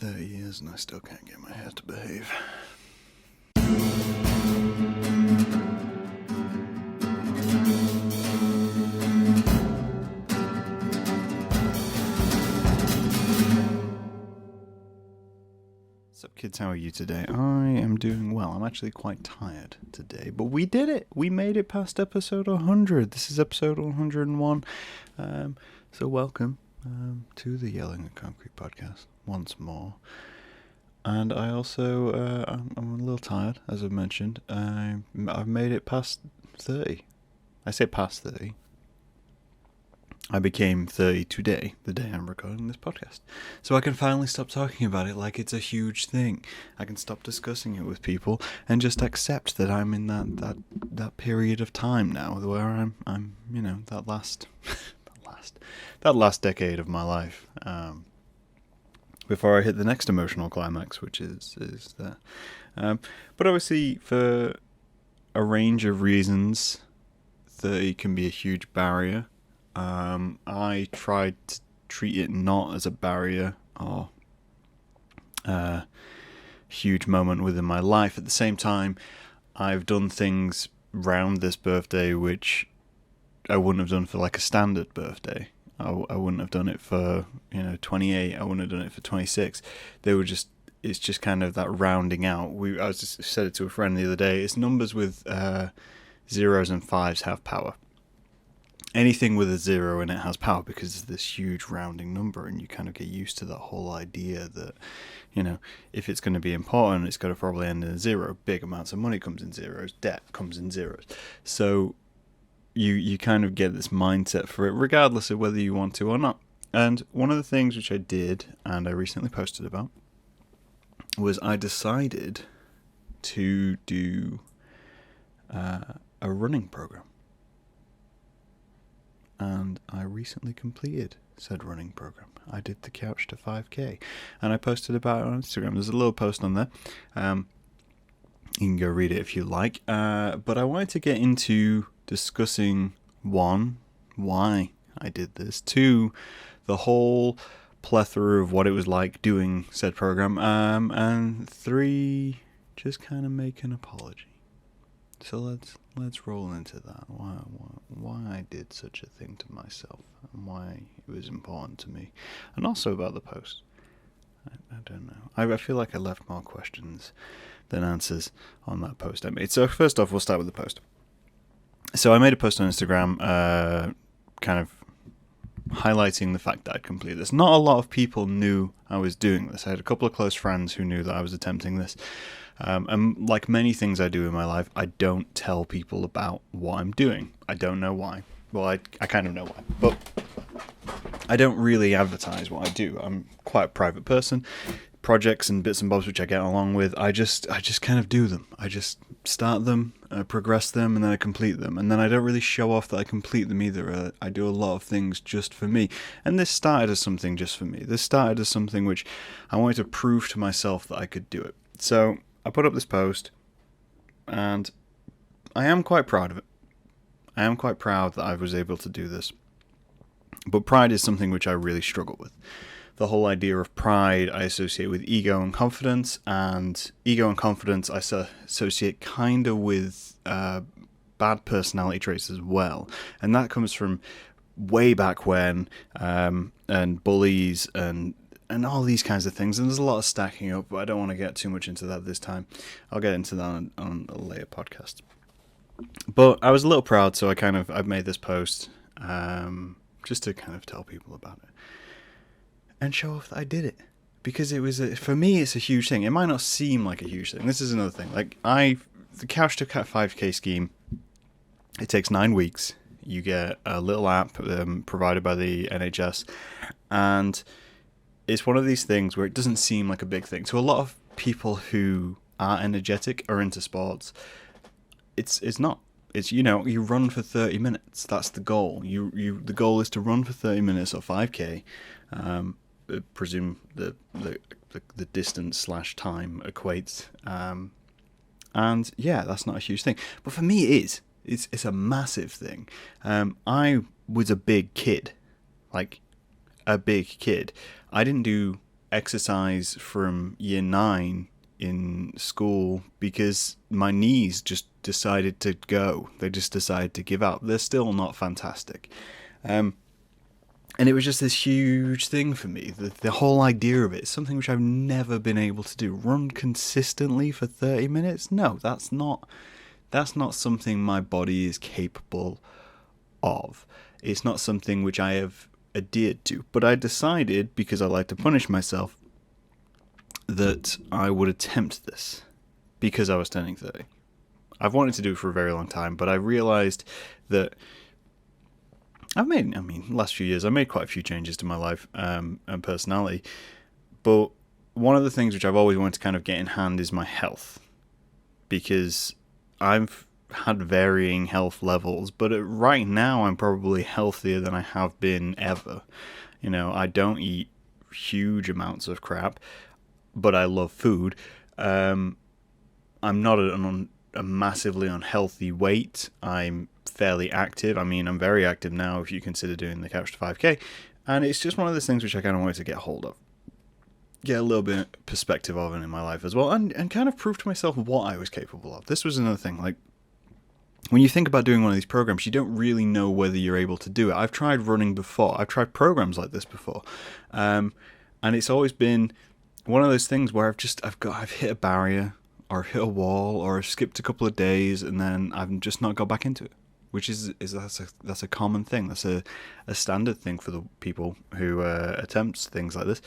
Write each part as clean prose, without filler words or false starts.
30 years and I still can't get my hair to behave. What's up, kids? How are you today? I am doing well. I'm actually quite tired today, but we did it. We made it past episode 100. This is episode 101. So welcome to the Yelling at Concrete podcast once more. And I also, I'm a little tired, as I've mentioned. I've made it past 30. I say past 30. I became 30 today, the day I'm recording this podcast. So I can finally stop talking about it like it's a huge thing. I can stop discussing it with people and just accept that I'm in that period of time now where I'm that last decade of my life. Before I hit the next emotional climax, which is that. But obviously, for a range of reasons, 30 can be a huge barrier. I tried to treat it not as a barrier or a huge moment within my life. At the same time, I've done things round this birthday which I wouldn't have done for like a standard birthday. I wouldn't have done it for 28. I wouldn't have done it for 26. It's just kind of that rounding out. I just said it to a friend the other day. It's numbers with zeros and fives have power. Anything with a zero in it has power because it's this huge rounding number, and you kind of get used to that whole idea that, if it's going to be important, it's got to probably end in a zero. Big amounts of money comes in zeros, debt comes in zeros. So you kind of get this mindset for it, regardless of whether you want to or not. And one of the things which I did, and I recently posted about, was I decided to do a running program. And I recently completed said running program. I did the Couch to 5K, and I posted about it on Instagram. There's a little post on there. You can go read it if you like. But I wanted to get into discussing, one, why I did this, two, the whole plethora of what it was like doing said program, and three, just kind of make an apology. So let's roll into that. Why I did such a thing to myself, and why it was important to me, and also about the post. I don't know. I feel like I left more questions than answers on that post I made. So first off, we'll start with the post. So I made a post on Instagram, kind of highlighting the fact that I'd completed this. Not a lot of people knew I was doing this. I had a couple of close friends who knew that I was attempting this. And like many things I do in my life, I don't tell people about what I'm doing. I don't know why. Well, I kind of know why, but I don't really advertise what I do. I'm quite a private person. Projects and bits and bobs which I get along with, I just kind of do them. I just start them, progress them, and then I complete them. And then I don't really show off that I complete them either. I do a lot of things just for me. And this started as something just for me. This started as something which I wanted to prove to myself that I could do it. So I put up this post, and I am quite proud of it. I am quite proud that I was able to do this. But pride is something which I really struggle with. The whole idea of pride I associate with ego and confidence, and ego and confidence I associate kind of with bad personality traits as well. And that comes from way back when, and bullies and all these kinds of things. And there's a lot of stacking up, but I don't want to get too much into that this time. I'll get into that on a later podcast. But I was a little proud, so I've made this post just to kind of tell people about it and show off that I did it, because it was for me it's a huge thing. It might not seem like a huge thing. This is another thing. Like the Couch to 5K scheme, it takes 9 weeks. You get a little app provided by the NHS, and it's one of these things where it doesn't seem like a big thing. To a lot of people who are energetic or into sports, it's not. It's, you run for 30 minutes. That's the goal. The goal is to run for 30 minutes or 5K. Presume the distance / time equates. And yeah, that's not a huge thing. But for me, it is. It's a massive thing. I was a big kid. Like, a big kid. I didn't do exercise from year 9 in school because my knees just decided to go. They just decided to give up. They're still not fantastic. And it was just this huge thing for me. The whole idea of it is something which I've never been able to do. Run consistently for 30 minutes? No, that's not something my body is capable of. It's not something which I have adhered to. But I decided, because I like to punish myself, that I would attempt this because I was turning 30. I've wanted to do it for a very long time, but I realized that last few years, I made quite a few changes to my life and personality. But one of the things which I've always wanted to kind of get in hand is my health. Because I've had varying health levels, but right now I'm probably healthier than I have been ever. I don't eat huge amounts of crap, but I love food. I'm not a massively unhealthy weight. I'm fairly active. I'm very active now if you consider doing the Couch to 5K. And it's just one of those things which I kind of wanted to get hold of. Get a little bit of perspective of it in my life as well. And kind of prove to myself what I was capable of. This was another thing. Like, when you think about doing one of these programs, you don't really know whether you're able to do it. I've tried running before. I've tried programs like this before. And it's always been one of those things where I've hit a barrier, or hit a wall, or I've skipped a couple of days, and then I've just not got back into it. Which that's a common thing. That's a standard thing for the people who attempt things like this.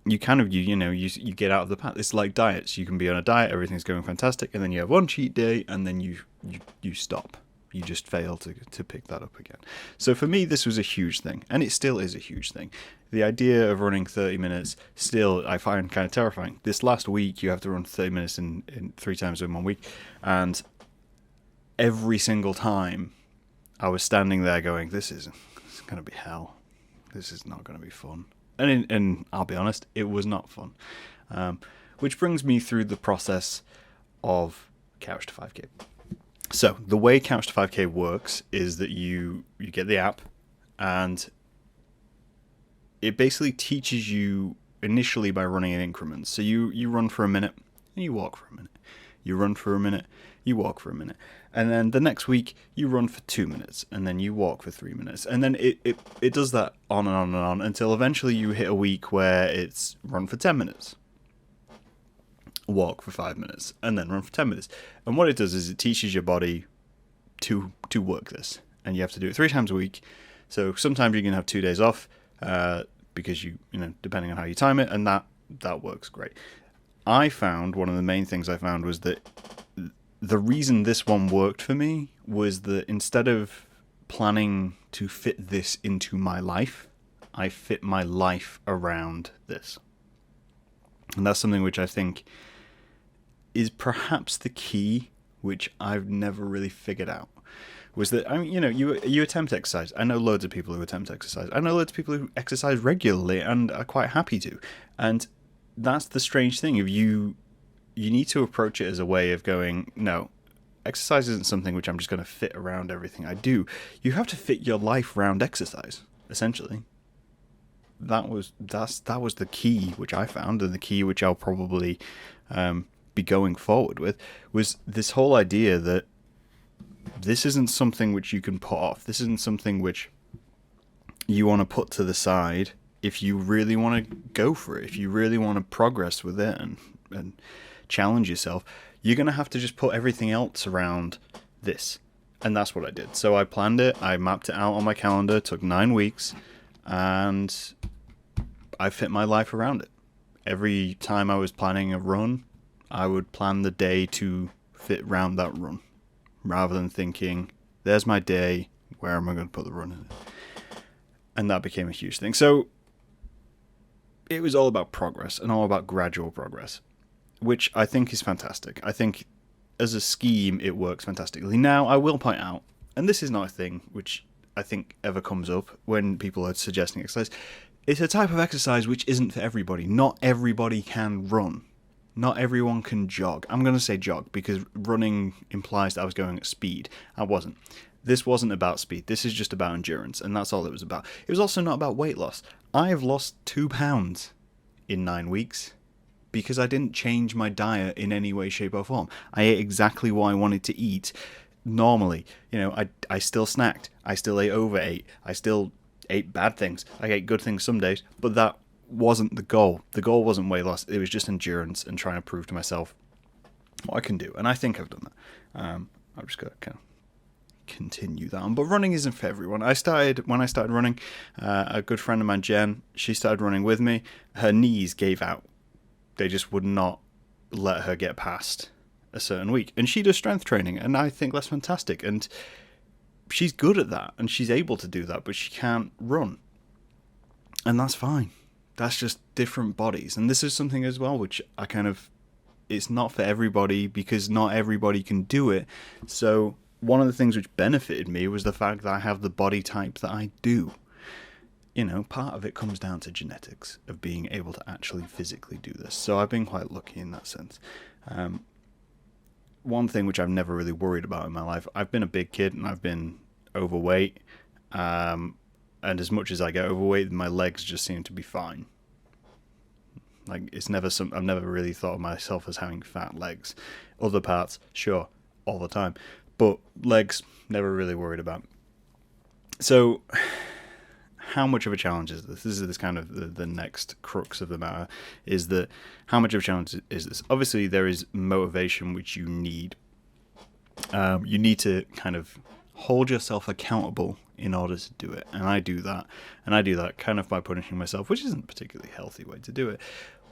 You get out of the path. It's like diets. You can be on a diet, everything's going fantastic, and then you have one cheat day, and then you stop. You just fail to pick that up again. So for me, this was a huge thing, and it still is a huge thing. The idea of running 30 minutes still I find kind of terrifying. This last week, you have to run 30 minutes in 3 times in 1 week, and every single time I was standing there going, it's going to be hell. This is not going to be fun. And I'll be honest, it was not fun. Which brings me through the process of Couch to 5K. So the way Couch to 5K works is that you get the app, and it basically teaches you initially by running in increments. So you run for a minute, and you walk for a minute. You run for a minute, you walk for a minute. And then the next week, you run for 2 minutes, and then you walk for 3 minutes. And then it does that on and on and on until eventually you hit a week where it's run for 10 minutes, walk for 5 minutes, and then run for 10 minutes. And what it does is it teaches your body to work this. And you have to do it 3 times a week. So sometimes you can have 2 days off because depending on how you time it, and that works great. I found one of the main things I found was that the reason this one worked for me was that instead of planning to fit this into my life, I fit my life around this. And that's something which I think is perhaps the key, which I've never really figured out. Was that, you attempt exercise. I know loads of people who attempt exercise. I know loads of people who exercise regularly and are quite happy to. And that's the strange thing. If you need to approach it as a way of going, no, exercise isn't something which I'm just going to fit around everything I do. You have to fit your life around exercise, essentially. That was the key which I found, and the key which I'll probably be going forward with, was this whole idea that this isn't something which you can put off. This isn't something which you want to put to the side if you really want to go for it, if you really want to progress with it and challenge yourself. You're going to have to just put everything else around this. And that's what I did. So I planned it. I mapped it out on my calendar. It took 9 weeks. And I fit my life around it. Every time I was planning a run, I would plan the day to fit around that run, rather than thinking, there's my day, where am I going to put the run in? And that became a huge thing. So it was all about progress, and all about gradual progress, which I think is fantastic. I think as a scheme, it works fantastically. Now, I will point out, and this is not a thing which I think ever comes up when people are suggesting exercise, it's a type of exercise which isn't for everybody. Not everybody can run. Not everyone can jog. I'm going to say jog because running implies that I was going at speed. I wasn't. This wasn't about speed. This is just about endurance, and that's all it was about. It was also not about weight loss. I have lost 2 pounds in 9 weeks because I didn't change my diet in any way, shape, or form. I ate exactly what I wanted to eat normally. I still snacked. I still overate. I still ate bad things. I ate good things some days, but that wasn't the goal. The goal wasn't weight loss. It was just endurance and trying to prove to myself what I can do. And I think I've done that. I'm just going to kind of continue that on. But running isn't for everyone. When I started running, a good friend of mine, Jen, she started running with me. Her knees gave out. They just would not let her get past a certain week. And she does strength training, and I think that's fantastic. And she's good at that, and she's able to do that, but she can't run. And that's fine. That's just different bodies. And this is something as well, which it's not for everybody because not everybody can do it. So one of the things which benefited me was the fact that I have the body type that I do. Part of it comes down to genetics of being able to actually physically do this. So I've been quite lucky in that sense. One thing which I've never really worried about in my life, I've been a big kid and I've been overweight. And as much as I get overweight, my legs just seem to be fine. Like, I've never really thought of myself as having fat legs. Other parts, sure, all the time. But legs, never really worried about. So how much of a challenge is this? This is kind of the next crux of the matter, is that how much of a challenge is this? Obviously, there is motivation which you need. You need to kind of hold yourself accountable in order to do it. And I do that. And I do that kind of by punishing myself, which isn't a particularly healthy way to do it.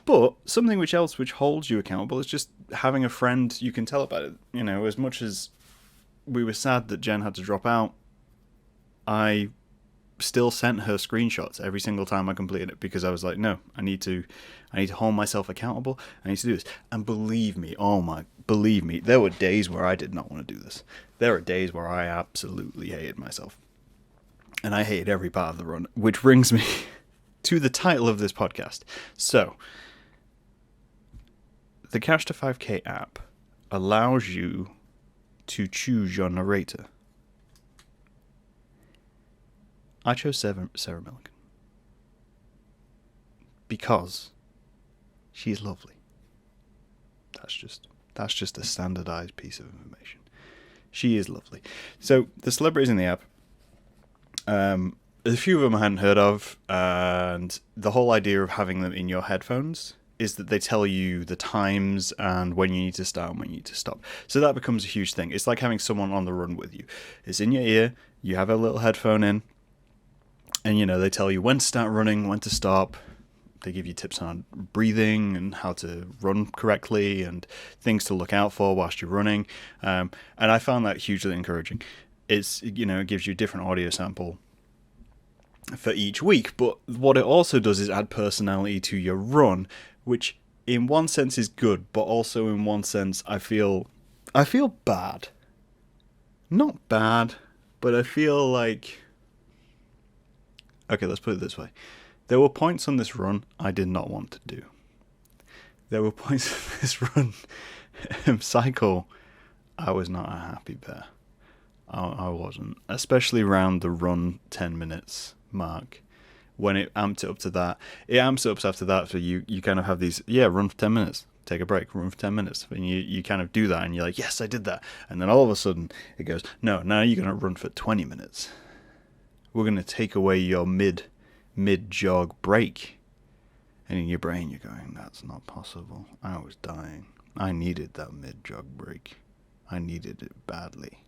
But something which holds you accountable is just having a friend you can tell about it. As much as we were sad that Jen had to drop out, I still sent her screenshots every single time I completed it because I was like, no, I need to hold myself accountable. I need to do this. And believe me, there were days where I did not want to do this. There are days where I absolutely hated myself. And I hated every part of the run, which brings me to the title of this podcast. So, the Couch to 5K app allows you to choose your narrator. I chose Sarah Millican because she's lovely. That's just a standardized piece of information. She is lovely. So the celebrities in the app, a few of them I hadn't heard of, and the whole idea of having them in your headphones is that they tell you the times and when you need to start and when you need to stop. So that becomes a huge thing. It's like having someone on the run with you. It's in your ear, you have a little headphone in, and they tell you when to start running, when to stop. They give you tips on breathing and how to run correctly and things to look out for whilst you're running. And I found that hugely encouraging. It gives you a different audio sample for each week, but what it also does is add personality to your run, which in one sense is good, but also in one sense I feel bad. Not bad, but I feel like... Okay, let's put it this way. There were points on this run I did not want to do. There were points on this run, cycle, I was not a happy bear. I wasn't. Especially around the run 10 minutes mark. When it amped it up to that. It amps it up after that, so you kind of have these, run for 10 minutes. Take a break, run for 10 minutes. And you kind of do that, and you're like, yes, I did that. And then all of a sudden, it goes, no, now you're going to run for 20 minutes. We're going to take away your mid-jog break. And in your brain, you're going, that's not possible. I was dying. I needed that mid-jog break. I needed it badly.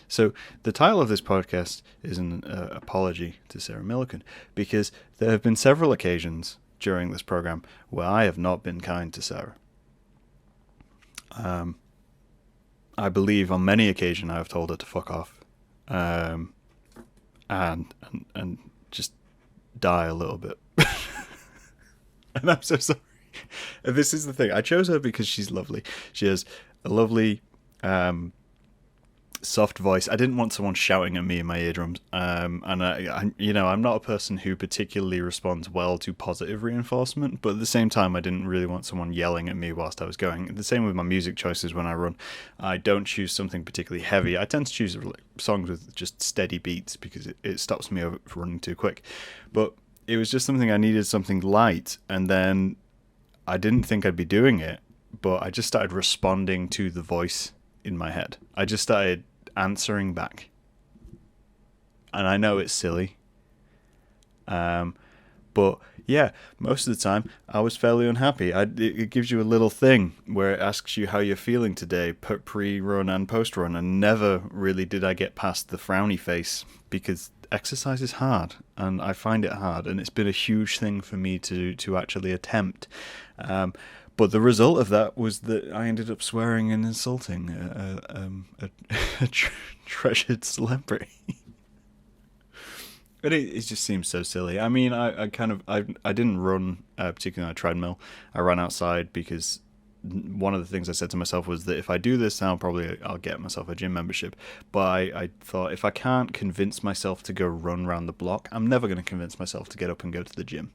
So the title of this podcast is an apology to Sarah Millican, because there have been several occasions during this program where I have not been kind to Sarah. I believe on many occasions I have told her to fuck off. And just die a little bit. And I'm so sorry. And this is the thing. I chose her because she's lovely. She has a lovely, soft voice. I didn't want someone shouting at me in my eardrums. And I'm not a person who particularly responds well to positive reinforcement, but at the same time, I didn't really want someone yelling at me whilst I was going. The same with my music choices when I run. I don't choose something particularly heavy. I tend to choose songs with just steady beats because it stops me from running too quick. But it was just something I needed, something light, and then I didn't think I'd be doing it, but I just started responding to the voice in my head. I just started answering back. And I know it's silly. But yeah, most of the time I was fairly unhappy. It gives you a little thing where it asks you how you're feeling today, pre-run and post-run, and never really did I get past the frowny face, because exercise is hard, and I find it hard, and it's been a huge thing for me to actually attempt. But the result of that was that I ended up swearing and insulting a treasured celebrity. But it just seems so silly. I mean, I didn't run particularly on a treadmill. I ran outside because one of the things I said to myself was that if I do this, I'll get myself a gym membership. But I thought, if I can't convince myself to go run around the block, I'm never going to convince myself to get up and go to the gym.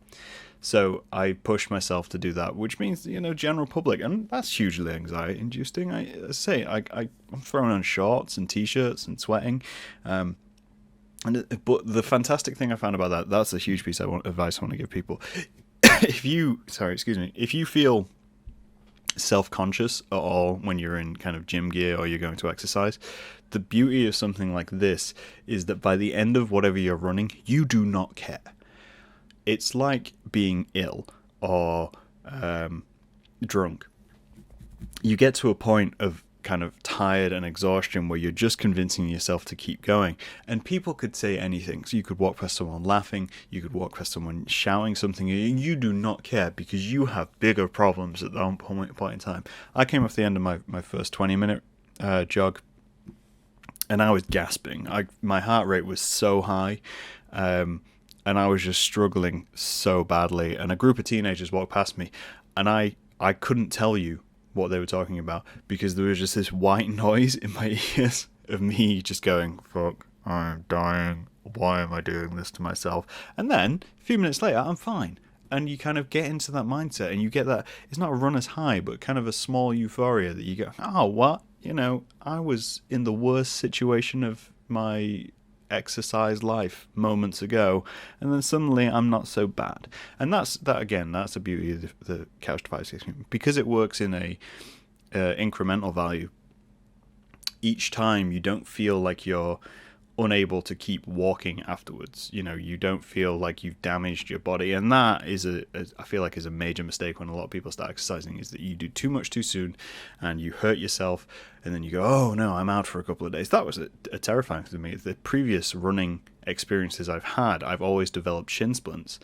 So I pushed myself to do that, which means, general public, and that's hugely anxiety inducing. I'm throwing on shorts and t-shirts and sweating. But the fantastic thing I found about that's a huge piece of advice I want to give people. If you feel self-conscious at all when you're in kind of gym gear or you're going to exercise, the beauty of something like this is that by the end of whatever you're running, you do not care. It's like being ill or drunk. You get to a point of kind of tired and exhaustion where you're just convincing yourself to keep going, and people could say anything. So you could walk past someone laughing, you could walk past someone shouting something, and you do not care because you have bigger problems at that point in time. I came off the end of my first 20-minute jog, and I was gasping. My heart rate was so high, and I was just struggling so badly, and a group of teenagers walked past me, and I couldn't tell you what they were talking about because there was just this white noise in my ears of me just going, fuck, I'm dying, why am I doing this to myself? And then a few minutes later I'm fine, and you kind of get into that mindset, and you get that, it's not a runner's high, but kind of a small euphoria that you go, oh, what, I was in the worst situation of my exercise life moments ago, and then suddenly I'm not so bad. And that's a beauty of the Couch to 5K, because it works in a incremental value. Each time you don't feel like you're unable to keep walking afterwards. You don't feel like you've damaged your body, and that I feel like is a major mistake when a lot of people start exercising, is that you do too much too soon and you hurt yourself, and then you go, oh no, I'm out for a couple of days. That was a terrifying thing to me. The previous running experiences I've had, I've always developed shin splints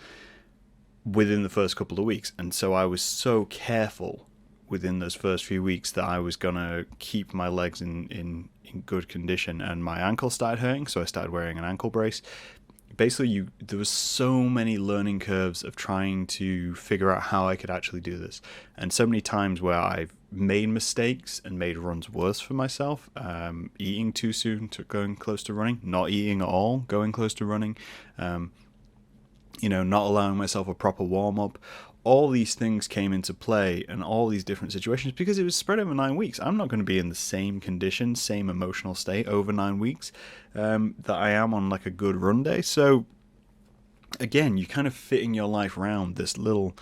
within the first couple of weeks, and so I was so careful within those first few weeks that I was gonna keep my legs in good condition, and my ankle started hurting, so I started wearing an ankle brace. Basically, there was so many learning curves of trying to figure out how I could actually do this, and so many times where I've made mistakes and made runs worse for myself, eating too soon to going close to running, not eating at all, going close to running, not allowing myself a proper warm-up. All these things came into play, and all these different situations, because it was spread over 9 weeks. I'm not going to be in the same condition, same emotional state over 9 weeks that I am on like a good run day. So again, you kind of fitting your life around this little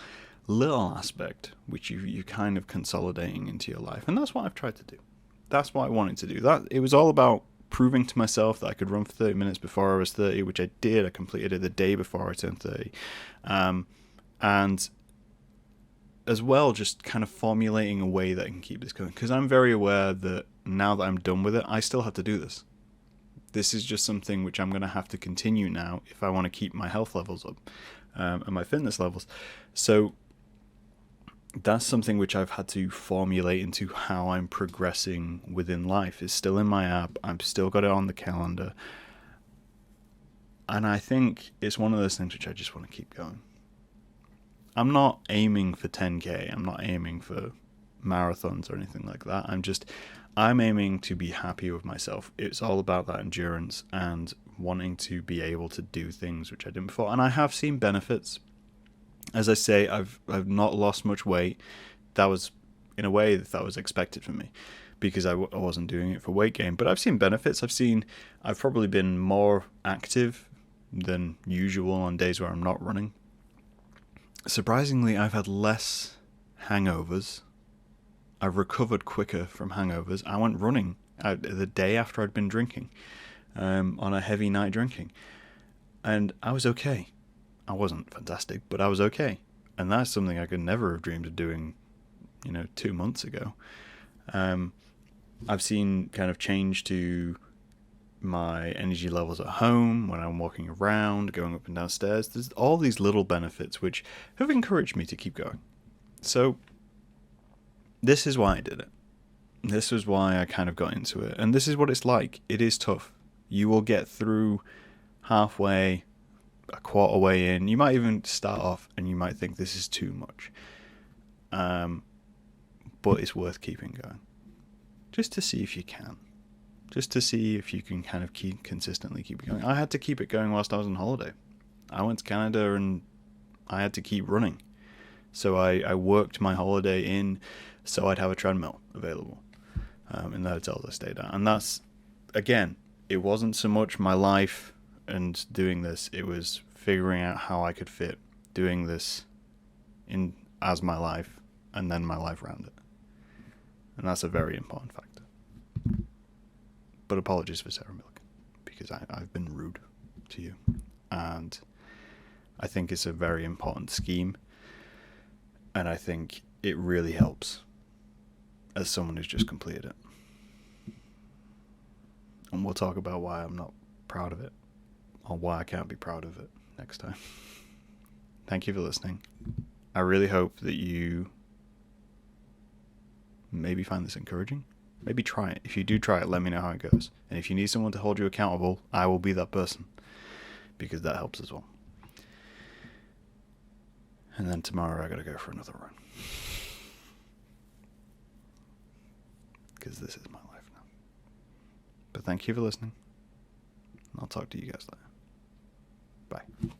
aspect, which you kind of consolidating into your life. And that's what I've tried to do. That's what I wanted to do. That it was all about proving to myself that I could run for 30 minutes before I was 30, which I did. I completed it the day before I turned 30. And as well, just kind of formulating a way that I can keep this going, because I'm very aware that now that I'm done with it, I still have to do this. This is just something which I'm going to have to continue now if I want to keep my health levels up and my fitness levels. So that's something which I've had to formulate into how I'm progressing within life. It's still in my app. I've still got it on the calendar. And I think it's one of those things which I just want to keep going. I'm not aiming for 10K. I'm not aiming for marathons or anything like that. I'm aiming to be happy with myself. It's all about that endurance and wanting to be able to do things which I didn't before. And I have seen benefits. As I say, I've not lost much weight. That was, in a way, that was expected from me, because I wasn't doing it for weight gain. But I've seen benefits. I've probably been more active than usual on days where I'm not running, surprisingly, I've had less hangovers. I've recovered quicker from hangovers. I went running the day after I'd been drinking, on a heavy night drinking, and I was okay. I wasn't fantastic, but I was okay. And that's something I could never have dreamed of doing, 2 months ago. I've seen kind of change to my energy levels at home, when I'm walking around, going up and down stairs. There's all these little benefits which have encouraged me to keep going. So this is why I did it. This was why I kind of got into it. And this is what it's like. It is tough. You will get through halfway, a quarter way in. You might even start off and you might think this is too much. But it's worth keeping going. Just to see if you can. Just to see if you can kind of consistently keep it going. I had to keep it going whilst I was on holiday. I went to Canada and I had to keep running. So I worked my holiday in so I'd have a treadmill available in the hotels I stayed at. And that's, again, it wasn't so much my life and doing this. It was figuring out how I could fit doing this in as my life and then my life around it. And that's a very important factor. But apologies for Sarah Millican, because I've been rude to you. And I think it's a very important scheme. And I think it really helps as someone who's just completed it. And we'll talk about why I'm not proud of it, or why I can't be proud of it next time. Thank you for listening. I really hope that you maybe find this encouraging. Maybe try it. If you do try it, let me know how it goes. And if you need someone to hold you accountable, I will be that person, because that helps as well. And then tomorrow I gotta go for another run, because this is my life now. But thank you for listening. I'll talk to you guys later. Bye.